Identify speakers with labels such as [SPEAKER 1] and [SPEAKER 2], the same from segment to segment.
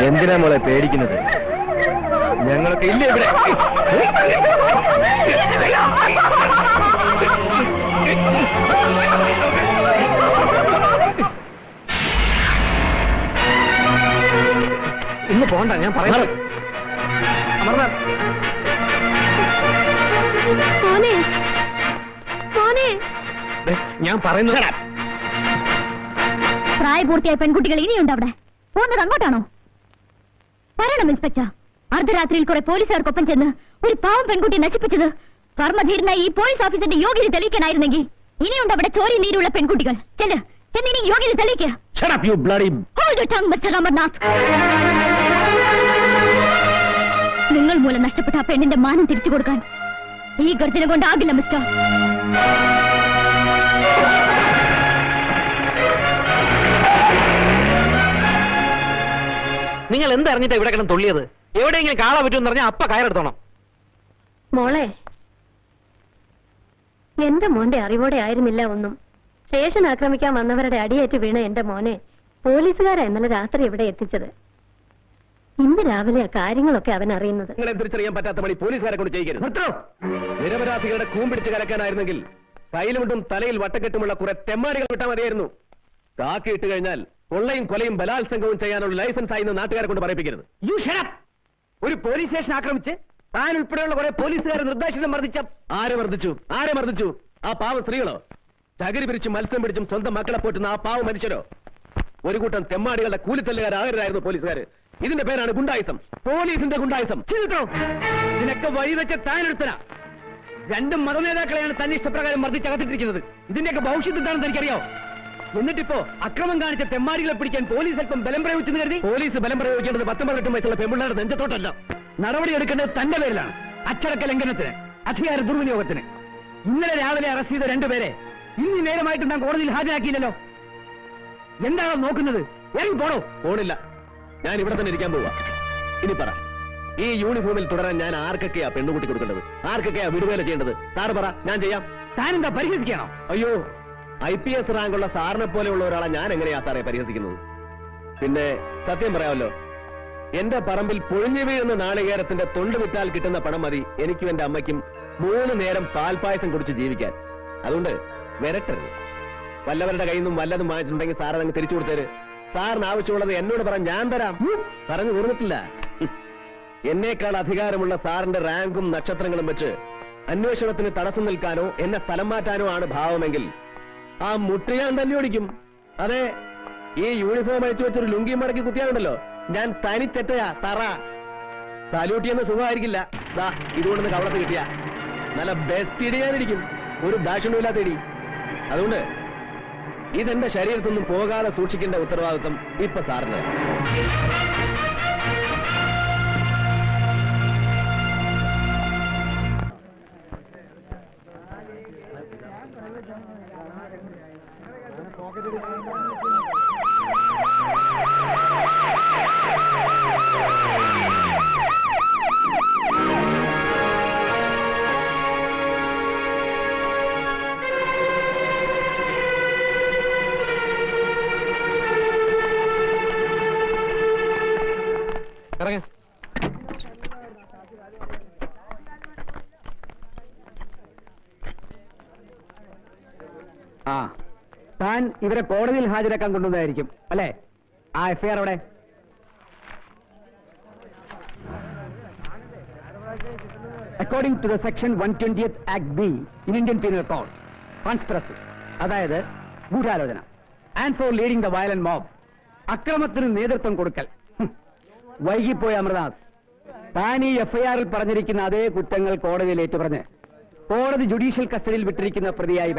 [SPEAKER 1] എന്തിനാ മോളെ പേടിക്കുന്നത്? ഞങ്ങളൊക്കെ ഇല്ല ഇവിടെ. ഇന്ന് പോണ്ട, ഞാൻ പറയുന്നത്. അമർനാഥ്, ഞാൻ പറയുന്നത്.
[SPEAKER 2] പ്രായപൂർത്തിയായ പെൺകുട്ടികൾ ഇനിയുണ്ട് അവിടെ. പോകുന്നത് അങ്ങോട്ടാണോ? പറയണം ഇൻസ്പെക്ടർ. അർദ്ധരാത്രിയിൽ കുറെ പോലീസുകാർക്കൊപ്പം ചെന്ന് ഒരു പാവം പെൺകുട്ടിയെ നശിപ്പിച്ചത് കർമ്മധീരനായി ഈ പോലീസ് ഓഫീസറിന്റെ യോഗ്യത തെളിയിക്കാനായിരുന്നെങ്കിൽ ഇനിയുണ്ട് അവിടെ ചോരി നീരുള്ള പെൺകുട്ടികൾ. ചെല്ല്, ചെന്നിനി യോഗ്യത തെളിയിക്കുക. നിങ്ങൾ മൂലം നഷ്ടപ്പെട്ട ആ പെണ്ണിന്റെ മാനം തിരിച്ചു കൊടുക്കാൻ ഈ ഗർജന കൊണ്ടാകില്ല മിസ്റ്റർ.
[SPEAKER 1] നിങ്ങൾ എന്തറിഞ്ഞിട്ടാ ഇവിടെ കിടന്ന് തുള്ളിയത്? എവിടെയെങ്കിലും കാള പറ്റുമെന്ന് പറഞ്ഞാൽ അപ്പ കയറെടുത്തോണം.
[SPEAKER 2] മോളെ, എന്റെ മോന്റെ അറിവോടെ ആയിരുന്നില്ല ഒന്നും. സ്റ്റേഷൻ ആക്രമിക്കാൻ വന്നവരുടെ അടിയേറ്റ് വീണ എന്റെ മോനെ പോലീസുകാരാ ഇന്നലെ രാത്രി ഇവിടെ എത്തിച്ചത്. ഇന്ന് രാവിലെ ആ കാര്യങ്ങളൊക്കെ അവൻ അറിയുന്നത്.
[SPEAKER 1] നിങ്ങളെ തിരിച്ചറിയാൻ പറ്റാത്ത പണി പോലീസുകാരെ കൊണ്ട് ചെയ്യരുത്. നിരപരാധികളുടെ കൂമ്പിടിച്ച് കലക്കാനായിരുന്നെങ്കിൽ കയ്യിലുമുണ്ടും തലയിൽ വട്ടക്കെട്ടുമുള്ള കുറെ തെമ്മാടികൾ വിട്ടാൽ മതിയായിരുന്നു. കാക്കിയിട്ട് കഴിഞ്ഞാൽ കൊള്ളയും കൊലയും ബലാത്സംഗവും ചെയ്യാനുള്ള ലൈസൻസ് ആയി നാട്ടുകാരെ കൊണ്ട് പറയിപ്പിക്കരുത്. ഒരു പോലീസ് സ്റ്റേഷൻ ആക്രമിച്ച് താൻ ഉൾപ്പെടെയുള്ള കുറെ പോലീസുകാരെ നിർദ്ദേശം മർദ്ദിച്ച ആരെ മർദ്ദിച്ചു? ആ പാവ സ്ത്രീകളോ? ചകിരി പിരിച്ചും മത്സ്യം പിടിച്ചും സ്വന്തം മക്കളെ പോറ്റുന്ന ആ പാവ മനുഷ്യരോ? ഒരു കൂട്ടം തെമ്മാടികളുടെ കൂലിത്തല്ലുകാരായിരുന്നു പോലീസുകാര്. ഇതിന്റെ പേരാണ് ഗുണ്ടായിസം, പോലീസിന്റെ ഗുണ്ടായിസം. ഇതിനൊക്കെ വഴിവെച്ച താനെടുത്തനാ. രണ്ടും മതനേതാക്കളെയാണ് തന്നെ ഇഷ്ടപ്രകാരം മർദ്ദിച്ചകത്തിട്ടിരിക്കുന്നത്. ഇതിന്റെയൊക്കെ ഭവിഷ്യത്ത് എന്താണെന്ന് എനിക്കറിയോ? എന്നിട്ടിപ്പോ അക്രമം കാണിച്ച തെമ്മാടികളെ പിടിക്കാൻ പോലീസ് അല്പം ബലം പ്രയോഗിച്ചെന്ന് കരുതി പോലീസ് ബലം പ്രയോഗിക്കേണ്ടത് 19 വയസ്സുള്ള പെൺപിള്ളേരുടെ നെഞ്ചത്തോട്ടല്ല. നടപടി എടുക്കേണ്ടത് തന്റെ പേരിലാണ്. അച്ചടക്ക ലംഘനത്തിന്, അധികാര ദുർവിനിയോഗത്തിന്. ഇന്നലെ രാവിലെ അറസ്റ്റ് ചെയ്ത 2 പേരെ ഇന്ന് നേരമായിട്ട് ഞാൻ കോടതിയിൽ ഹാജരാക്കിയില്ലല്ലോ. എന്താണോ നോക്കുന്നത്? ഇറങ്ങി പോണോ? പോണില്ല, ഞാൻ ഇവിടെ തന്നെ ഇരിക്കാൻ പോവാ. ഇനി പറ, ഈ യൂണിഫോമിൽ തുടരാൻ ഞാൻ ആർക്കൊക്കെയാ പെണ്ണുകൂട്ടി കൊടുക്കേണ്ടത്? ആർക്കൊക്കെയാ വിടുവേല ചെയ്യേണ്ടത്? സാറ് പറ, ഞാൻ ചെയ്യാം. താനെന്താ പരിഹസിക്കാണോ? അയ്യോ, IPS റാങ്കുള്ള സാറിനെ പോലെയുള്ള ഒരാളെ ഞാൻ എങ്ങനെയാ സാറെ പരിഹസിക്കുന്നത്? പിന്നെ സത്യം പറയാമല്ലോ, എന്റെ പറമ്പിൽ പൊഴിഞ്ഞു വീഴുന്ന നാളികേരത്തിന്റെ തൊണ്ട് വിറ്റാൽ കിട്ടുന്ന പണം മതി എനിക്കും എന്റെ അമ്മയ്ക്കും 3 നേരം പാൽപ്പായസം കുടിച്ച് ജീവിക്കാൻ. അതുകൊണ്ട് വരട്ടരുത്. വല്ലവരുടെ കയ്യിൽ നിന്നും വല്ലതും വാങ്ങിച്ചിട്ടുണ്ടെങ്കിൽ സാർ അതങ്ങ് തിരിച്ചു കൊടുത്തേര്. സാറിന് ആവശ്യമുള്ളത് എന്നോട് പറ, ഞാൻ തരാം. പറഞ്ഞു തീർന്നിട്ടില്ല. എന്നേക്കാൾ അധികാരമുള്ള സാറിന്റെ റാങ്കും നക്ഷത്രങ്ങളും വെച്ച് അന്വേഷണത്തിന് തടസ്സം നിൽക്കാനോ എന്നെ സ്ഥലം മാറ്റാനോ ആണ് ഭാവമെങ്കിൽ ആ മുട്ടി ഞാൻ തന്നെ ഓടിക്കും. അതെ, ഈ യൂണിഫോം അഴിച്ചു വെച്ചൊരു ലുങ്കി മടക്കി കുത്തിയാണല്ലോ, ഞാൻ തനിച്ചെറ്റയാ തറ. സാല്യൂട്ട് ചെയ്യുന്ന സുഖമായിരിക്കില്ല. ദാ ഇതുകൊണ്ടൊന്ന് കവളത്ത് കിട്ടിയ നല്ല ബെസ്റ്റ് ഇടി ഞാനിരിക്കും, ഒരു ദാക്ഷിണ്യമില്ലാത്ത ഇടി. അതുകൊണ്ട് ഇതെന്റെ ശരീരത്തിൽ നിന്നും പോകാതെ സൂക്ഷിക്കേണ്ട ഉത്തരവാദിത്വം ഇപ്പൊ സാറിന്. ആ, താൻ ഇവരെ കോടതിയിൽ ഹാജരാക്കാൻ കൊണ്ടുവന്നതായിരിക്കും അല്ലേ? ആ FIR അവിടെ. According to the section 120th Act B in Indian Penal Code, conspiracy, അതായത് ഗൂഢാലോചന, and for leading the violent mob, അക്രമത്തിന് നേതൃത്വം കൊടുക്കൽ. വൈകിപ്പോയ അമൃതാസ്, താൻ ഈ FIR-ൽ പറഞ്ഞിരിക്കുന്ന അതേ കുറ്റങ്ങൾ കോടതിയിൽ ഏറ്റുപറഞ്ഞ് കോടതി ജുഡീഷ്യൽ കസ്റ്റഡിയിൽ വിട്ടിരിക്കുന്ന പ്രതിയായി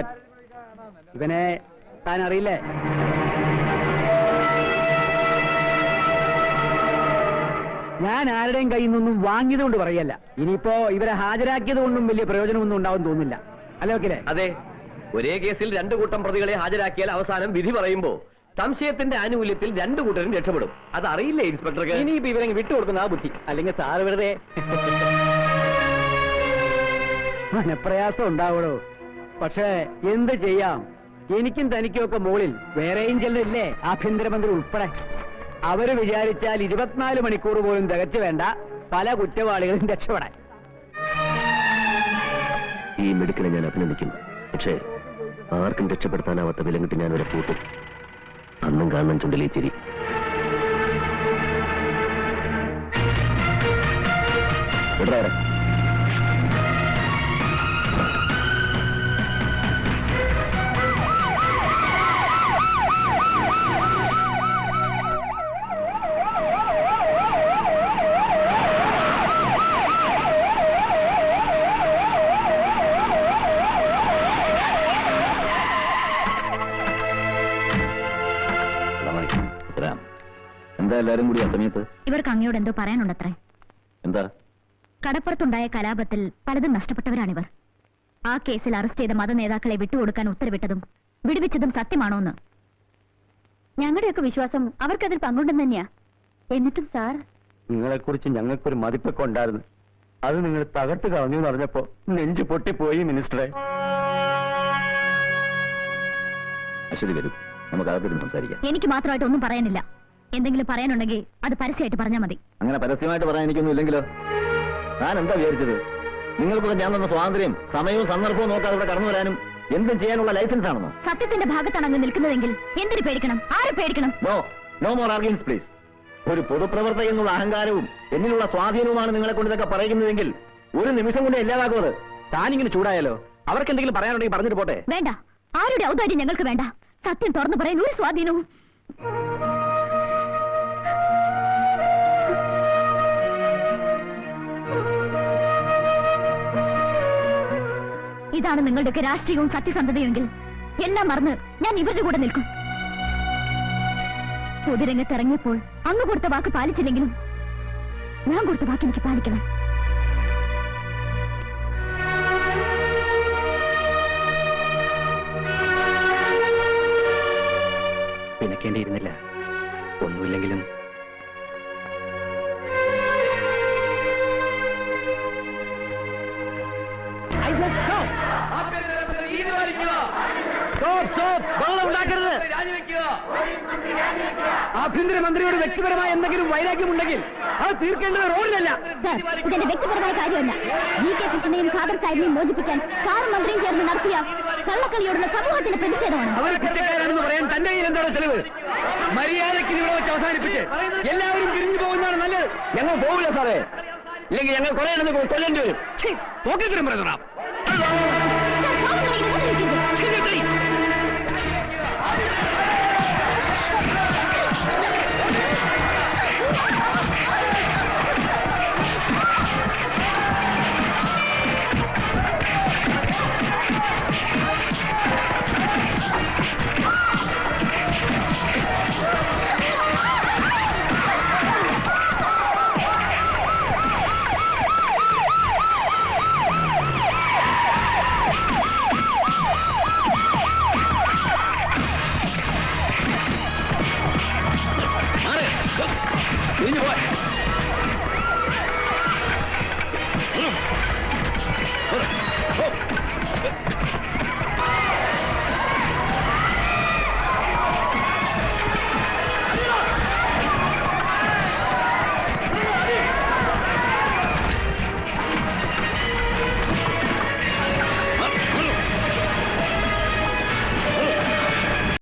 [SPEAKER 1] ഇവനെ താൻ അറിയില്ലേ? ഞാൻ ആരുടെയും കയ്യിൽ നിന്നൊന്നും വാങ്ങിയത് കൊണ്ട് പറയല്ല. ഇനിയിപ്പോ ഇവരെ ഹാജരാക്കിയത് കൊണ്ടും വലിയ പ്രയോജനമൊന്നും ഉണ്ടാവും തോന്നില്ല. അല്ലേ വക്കീലേ? അതെ, ഒരേ കേസിൽ 2 കൂട്ടം പ്രതികളെ ഹാജരാക്കിയാൽ അവസാനം വിധി പറയുമ്പോ സംശയത്തിന്റെ ആനുകൂല്യത്തിൽ 2 കൂട്ടരും രക്ഷപ്പെടും. അത് അറിയില്ലേ ഇൻസ്പെക്ടർക്ക്? ഇനിയിപ്പോ ഇവരെ വിട്ടുകൊടുക്കുന്ന ആ ബുദ്ധി. അല്ലെങ്കിൽ സാറ് വെറുതെ മനപ്രയാസം ഉണ്ടാവുള്ളൂ. പക്ഷേ എന്ത് ചെയ്യാം,
[SPEAKER 3] എനിക്കും തനിക്കും ഒക്കെ മുകളിൽ വേറെയും ചിലരില്ലേ, ആഭ്യന്തരമന്ത്രി ഉൾപ്പെടെ. അവര് വിചാരിച്ചാൽ 24 മണിക്കൂർ പോലും തികച്ചു വേണ്ട പല കുറ്റവാളികളും രക്ഷപ്പെടാൻ.
[SPEAKER 1] ഈ മെഡിക്കലെ ഞാൻ അഭിനന്ദിക്കുന്നു. പക്ഷേ ആർക്കും രക്ഷപ്പെടുത്താനാവാത്ത വിലങ്ങിട്ട് ഞാൻ ഇവിടെ പൂട്ടും. അന്നും കാണണം ചുണ്ടലി ചിരി. വിടാറെ എന്താ എല്ലാരും കൂടി ആ സമയത്ത്?
[SPEAKER 2] ഇവർക്ക് അങ്ങയോട് എന്തോ പറയാനുണ്ടത്രേ.
[SPEAKER 1] എന്താ?
[SPEAKER 2] കടപ്പുറത്തുണ്ടായ കലാപത്തിൽ പലതും നഷ്ടപ്പെട്ടവരാണിവർ. ആ കേസിൽ അറസ്റ്റ് ചെയ്ത മത നേതാക്കളെ വിട്ടുകൊടുക്കാൻ ഉത്തരവിട്ടതും വിടുവിച്ചതും സത്യമാണോന്ന് ഞങ്ങളുടെയൊക്കെ വിശ്വാസം അവർക്കതിൽ പങ്കുണ്ടെന്ന് തന്നെയാ. എന്നിട്ടും സാർ,
[SPEAKER 3] നിങ്ങളെക്കുറിച്ച് ഞങ്ങൾക്കൊരു മതിപ്പൊക്കെ ഉണ്ടായിരുന്നു. അത് നിങ്ങൾ തകർത്ത് കളഞ്ഞു എന്ന് പറഞ്ഞപ്പോ നെഞ്ചു പൊട്ടിപ്പോയി മിനിസ്റ്ററെ.
[SPEAKER 1] അശ്വതി വരൂ, നമുക്ക് അകത്തിരുന്ന് സംസാരിക്കാം.
[SPEAKER 2] എനിക്ക് മാത്രമായിട്ട് ഒന്നും പറയാനില്ല. എന്തെങ്കിലും പറയാനുണ്ടെങ്കിൽ അത് പരസ്യമായിട്ട് പറഞ്ഞാൽ മതി.
[SPEAKER 1] അങ്ങനെ പരസ്യമായിട്ട് പറയാൻ എനിക്കൊന്നും ഇല്ലെങ്കിലോ? ഞാൻ എന്താ വിചാരിച്ചത്? നിങ്ങൾക്കൊക്കെ ഞാൻ തന്ന സ്വാതന്ത്ര്യം സമയവും സന്ദർഭവും നോക്കാതെ ഇവിടെ കടന്നു വരാനും എന്തും ചെയ്യാനുള്ള ലൈസൻസ് ആണെന്നോ?
[SPEAKER 2] സത്യത്തിന്റെ ഭാഗത്താണ് അങ്ങ് നിൽക്കുന്നതെങ്കിൽ എന്തിനു പേടിക്കണം? ആരെ പേടിക്കണം?
[SPEAKER 1] No more arguments please. ഒരു പൊതുപ്രവർത്തക എന്നുള്ള അഹങ്കാരവും എന്നിലുള്ള സ്വാധീനവുമാണ് നിങ്ങളെ കൊണ്ട് ഇതൊക്കെ പറയുന്നതെങ്കിൽ ഒരു നിമിഷം കൊണ്ട് എല്ലാതാകുന്നത്.
[SPEAKER 3] താനിങ്ങനെ ചൂടായാലോ? അവർക്ക് എന്തെങ്കിലും പറയാനുണ്ടെങ്കിൽ പറഞ്ഞിട്ട് പോട്ടെ.
[SPEAKER 2] വേണ്ട, ആരുടെ ഔദാര്യം ഞങ്ങൾക്ക് വേണ്ട. സത്യം തുറന്നു പറയാൻ ഒരു സ്വാധീനവും. ഇതാണ് നിങ്ങളുടെയൊക്കെ രാഷ്ട്രീയവും സത്യസന്ധതയുമെങ്കിൽ എല്ലാം മറന്ന് ഞാൻ ഇവരുടെ കൂടെ നിൽക്കും. പൊതുരംഗത്ത് ഇറങ്ങിയപ്പോൾ അങ്ങ് കൊടുത്ത വാക്ക് പാലിച്ചില്ലെങ്കിലും ഞാൻ കൊടുത്ത വാക്ക് എനിക്ക് പാലിക്കണം.
[SPEAKER 3] പിണക്കേണ്ടിയിരുന്നില്ല. ഒന്നുമില്ലെങ്കിലും ആഭ്യന്തരമന്ത്രിയോട് വ്യക്തിപരമായ എന്തെങ്കിലും വൈരാഗ്യമുണ്ടെങ്കിൽ അത് തീർക്കേണ്ടത് റോഡിലല്ല.
[SPEAKER 2] സർ, ഇതെന്റെ വ്യക്തിപരമായ കാര്യമല്ല. GK കൃഷ്ണനെയും ഖാദർ സാഹിബിനെയും മോചിപ്പിക്കാൻ സാറും മന്ത്രിയും ചേർന്ന് നടത്തിയ കള്ളക്കളിയോടുള്ള സമൂഹത്തിന്റെ പ്രതിഷേധമാണ്.
[SPEAKER 3] അവർ കുറ്റക്കാരാണെന്ന് പറയാൻ തന്റെ കയ്യിൽ എന്താണ് തെളിവ്? മര്യാദയ്ക്ക് ഇവിടെ വെച്ച് അവസാനിപ്പിച്ച് എല്ലാവരും പിരിഞ്ഞു പോകുന്നതാണ് നല്ലത്. ഞങ്ങൾ പോകില്ല സാറേ, ഇല്ലെങ്കിൽ ഞങ്ങൾ കുറെ കൊല്ലേണ്ടി വരും. പോക്കിത്തരം പറയുന്ന